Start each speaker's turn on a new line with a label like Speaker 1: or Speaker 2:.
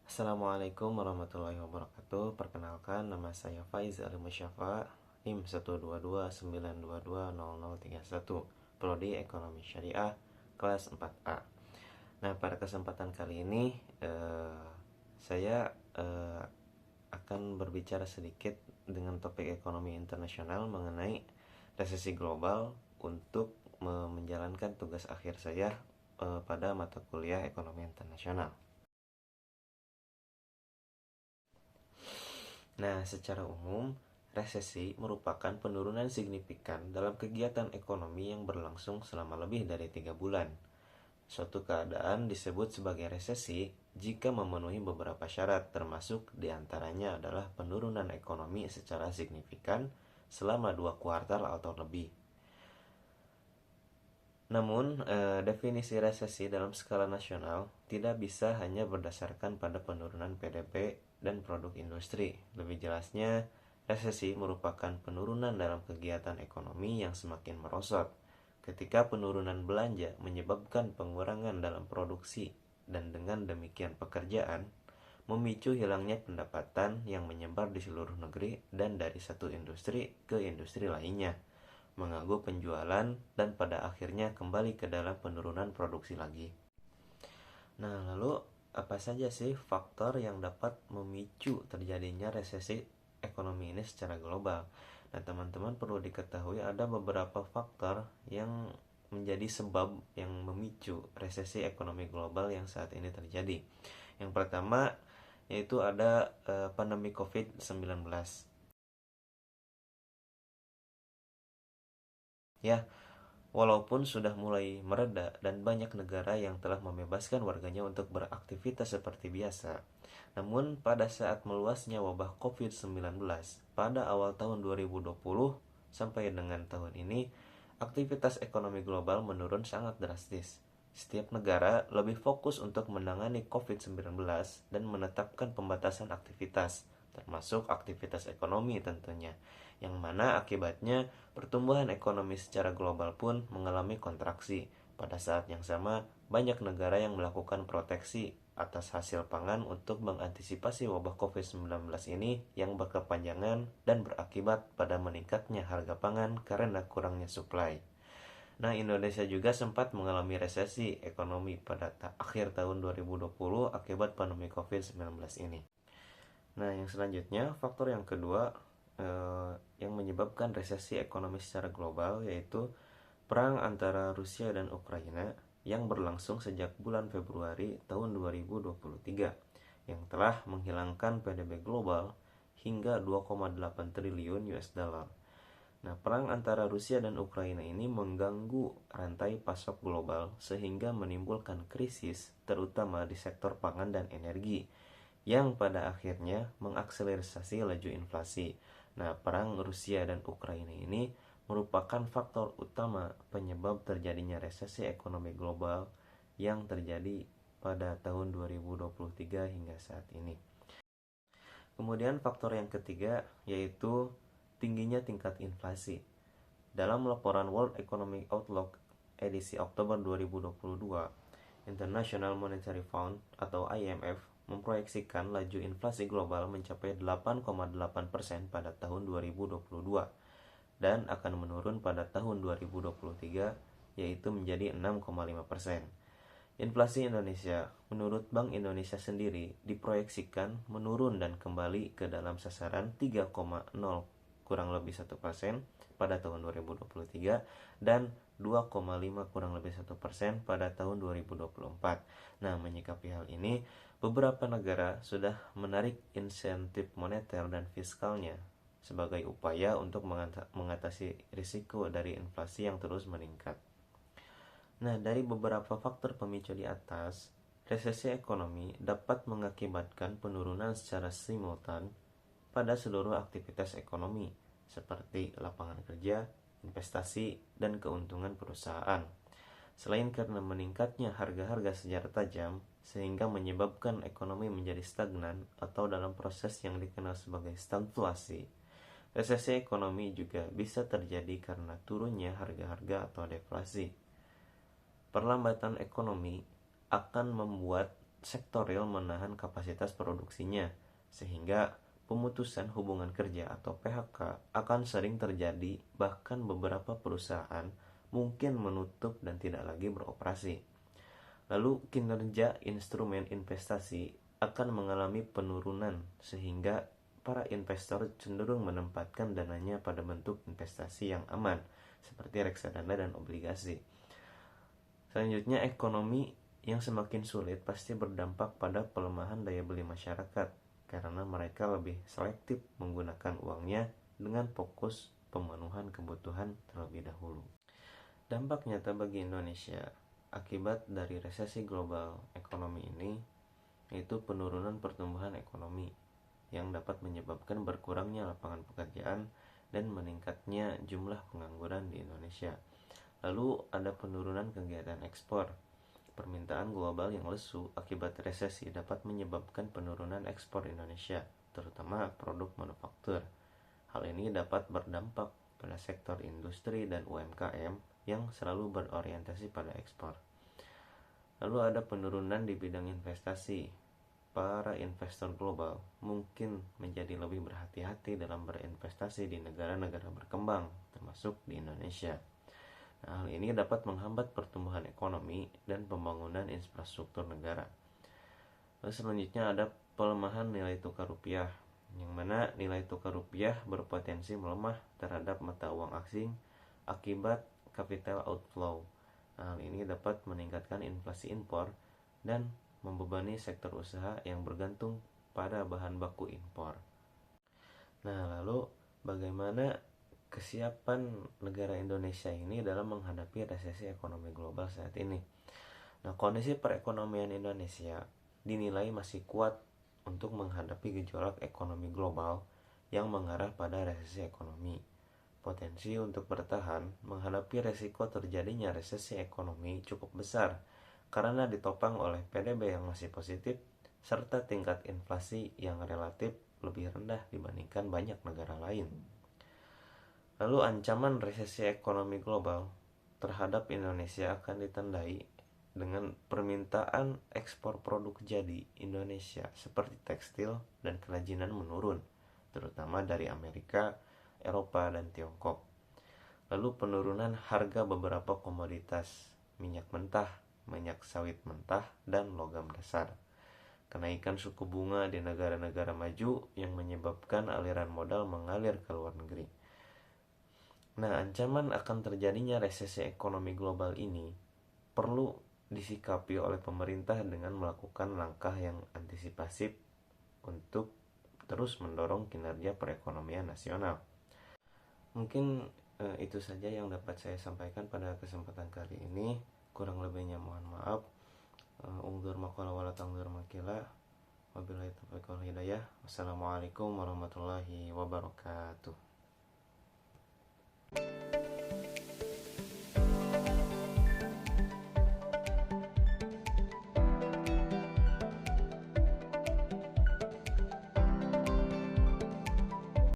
Speaker 1: Assalamualaikum warahmatullahi wabarakatuh. Perkenalkan, nama saya Faiz Ali Musyafa, NIM 12292220031, Prodi Ekonomi Syariah, kelas 4A. Nah, pada kesempatan kali ini saya akan berbicara sedikit dengan topik ekonomi internasional mengenai resesi global untuk menjalankan tugas akhir saya pada mata kuliah ekonomi internasional. Nah, secara umum, resesi merupakan penurunan signifikan dalam kegiatan ekonomi yang berlangsung selama lebih dari 3 bulan. Suatu keadaan disebut sebagai resesi jika memenuhi beberapa syarat, termasuk diantaranya adalah penurunan ekonomi secara signifikan selama 2 kuartal atau lebih. Namun, definisi resesi dalam skala nasional tidak bisa hanya berdasarkan pada penurunan PDB dan produk industri. Lebih jelasnya, resesi merupakan penurunan dalam kegiatan ekonomi yang semakin merosot. Ketika penurunan belanja menyebabkan pengurangan dalam produksi dan dengan demikian pekerjaan, memicu hilangnya pendapatan yang menyebar di seluruh negeri dan dari satu industri ke industri lainnya, mengganggu penjualan, dan pada akhirnya kembali ke dalam penurunan produksi lagi. Nah, lalu apa saja sih faktor yang dapat memicu terjadinya resesi ekonomi ini secara global? Nah, teman-teman perlu diketahui ada beberapa faktor yang menjadi sebab yang memicu resesi ekonomi global yang saat ini terjadi. Yang pertama yaitu ada pandemi COVID-19. Ya, walaupun sudah mulai mereda dan banyak negara yang telah membebaskan warganya untuk beraktivitas seperti biasa, namun pada saat meluasnya wabah COVID-19 pada awal tahun 2020 sampai dengan tahun ini, aktivitas ekonomi global menurun sangat drastis. Setiap negara lebih fokus untuk menangani COVID-19 dan menetapkan pembatasan aktivitas, termasuk aktivitas ekonomi tentunya, yang mana akibatnya pertumbuhan ekonomi secara global pun mengalami kontraksi. Pada saat yang sama, banyak negara yang melakukan proteksi atas hasil pangan untuk mengantisipasi wabah COVID-19 ini yang berkepanjangan dan berakibat pada meningkatnya harga pangan karena kurangnya suplai. Nah, Indonesia juga sempat mengalami resesi ekonomi pada akhir tahun 2020 akibat pandemi COVID-19 ini. Nah, yang selanjutnya, faktor yang kedua yang menyebabkan resesi ekonomi secara global yaitu perang antara Rusia dan Ukraina yang berlangsung sejak bulan Februari tahun 2023 yang telah menghilangkan PDB global hingga 2,8 triliun US dollar. Nah, perang antara Rusia dan Ukraina ini mengganggu rantai pasok global sehingga menimbulkan krisis terutama di sektor pangan dan energi yang pada akhirnya mengakselerasi laju inflasi. Nah, perang Rusia dan Ukraina ini merupakan faktor utama penyebab terjadinya resesi ekonomi global yang terjadi pada tahun 2023 hingga saat ini. Kemudian faktor yang ketiga yaitu tingginya tingkat inflasi. Dalam laporan World Economic Outlook edisi Oktober 2022, International Monetary Fund atau IMF memproyeksikan laju inflasi global mencapai 8,8% pada tahun 2022 dan akan menurun pada tahun 2023 yaitu menjadi 6,5%. Inflasi Indonesia menurut Bank Indonesia sendiri diproyeksikan menurun dan kembali ke dalam sasaran 3,0 kurang lebih 1% pada tahun 2023 dan 2,5 kurang lebih 1% pada tahun 2024. Nah, menyikapi hal ini, beberapa negara sudah menarik insentif moneter dan fiskalnya sebagai upaya untuk mengatasi risiko dari inflasi yang terus meningkat. Nah, dari beberapa faktor pemicu di atas, resesi ekonomi dapat mengakibatkan penurunan secara simultan pada seluruh aktivitas ekonomi seperti lapangan kerja, investasi, dan keuntungan perusahaan. Selain karena meningkatnya harga-harga secara tajam sehingga menyebabkan ekonomi menjadi stagnan atau dalam proses yang dikenal sebagai stagflasi, resesi ekonomi juga bisa terjadi karena turunnya harga-harga atau deflasi. Perlambatan ekonomi akan membuat sektorial menahan kapasitas produksinya, sehingga pemutusan hubungan kerja atau PHK akan sering terjadi, bahkan beberapa perusahaan mungkin menutup dan tidak lagi beroperasi. Lalu kinerja instrumen investasi akan mengalami penurunan, sehingga para investor cenderung menempatkan dananya pada bentuk investasi yang aman seperti reksadana dan obligasi. Selanjutnya, ekonomi yang semakin sulit pasti berdampak pada pelemahan daya beli masyarakat, karena mereka lebih selektif menggunakan uangnya dengan fokus pemenuhan kebutuhan terlebih dahulu. Dampak nyata bagi Indonesia akibat dari resesi global ekonomi ini yaitu penurunan pertumbuhan ekonomi yang dapat menyebabkan berkurangnya lapangan pekerjaan dan meningkatnya jumlah pengangguran di Indonesia. Lalu ada penurunan kegiatan ekspor. Permintaan global yang lesu akibat resesi dapat menyebabkan penurunan ekspor Indonesia, terutama produk manufaktur. Hal ini dapat berdampak pada sektor industri dan UMKM yang selalu berorientasi pada ekspor. Lalu ada penurunan di bidang investasi. Para investor global mungkin menjadi lebih berhati-hati dalam berinvestasi di negara-negara berkembang, termasuk di Indonesia. Nah, hal ini dapat menghambat pertumbuhan ekonomi dan pembangunan infrastruktur negara. Lalu selanjutnya ada pelemahan nilai tukar rupiah, yang mana nilai tukar rupiah berpotensi melemah terhadap mata uang asing akibat capital outflow. Nah, hal ini dapat meningkatkan inflasi impor dan membebani sektor usaha yang bergantung pada bahan baku impor. Nah, lalu bagaimana kesiapan negara Indonesia ini dalam menghadapi resesi ekonomi global saat ini? Nah, kondisi perekonomian Indonesia dinilai masih kuat untuk menghadapi gejolak ekonomi global yang mengarah pada resesi ekonomi. Potensi untuk bertahan menghadapi resiko terjadinya resesi ekonomi cukup besar karena ditopang oleh PDB yang masih positif serta tingkat inflasi yang relatif lebih rendah dibandingkan banyak negara lain. Lalu ancaman resesi ekonomi global terhadap Indonesia akan ditandai dengan permintaan ekspor produk jadi Indonesia seperti tekstil dan kerajinan menurun, terutama dari Amerika, Eropa, dan Tiongkok. Lalu penurunan harga beberapa komoditas, minyak mentah, minyak sawit mentah, dan logam dasar. Kenaikan suku bunga di negara-negara maju yang menyebabkan aliran modal mengalir ke luar negeri. Nah, ancaman akan terjadinya resesi ekonomi global ini perlu disikapi oleh pemerintah dengan melakukan langkah yang antisipasif untuk terus mendorong kinerja perekonomian nasional. Mungkin itu saja yang dapat saya sampaikan pada kesempatan kali ini. Kurang lebihnya mohon maaf. Ungdur maqala wala tangdur makila. Wabillahi taufiq wal hidayah. Wassalamualaikum warahmatullahi wabarakatuh.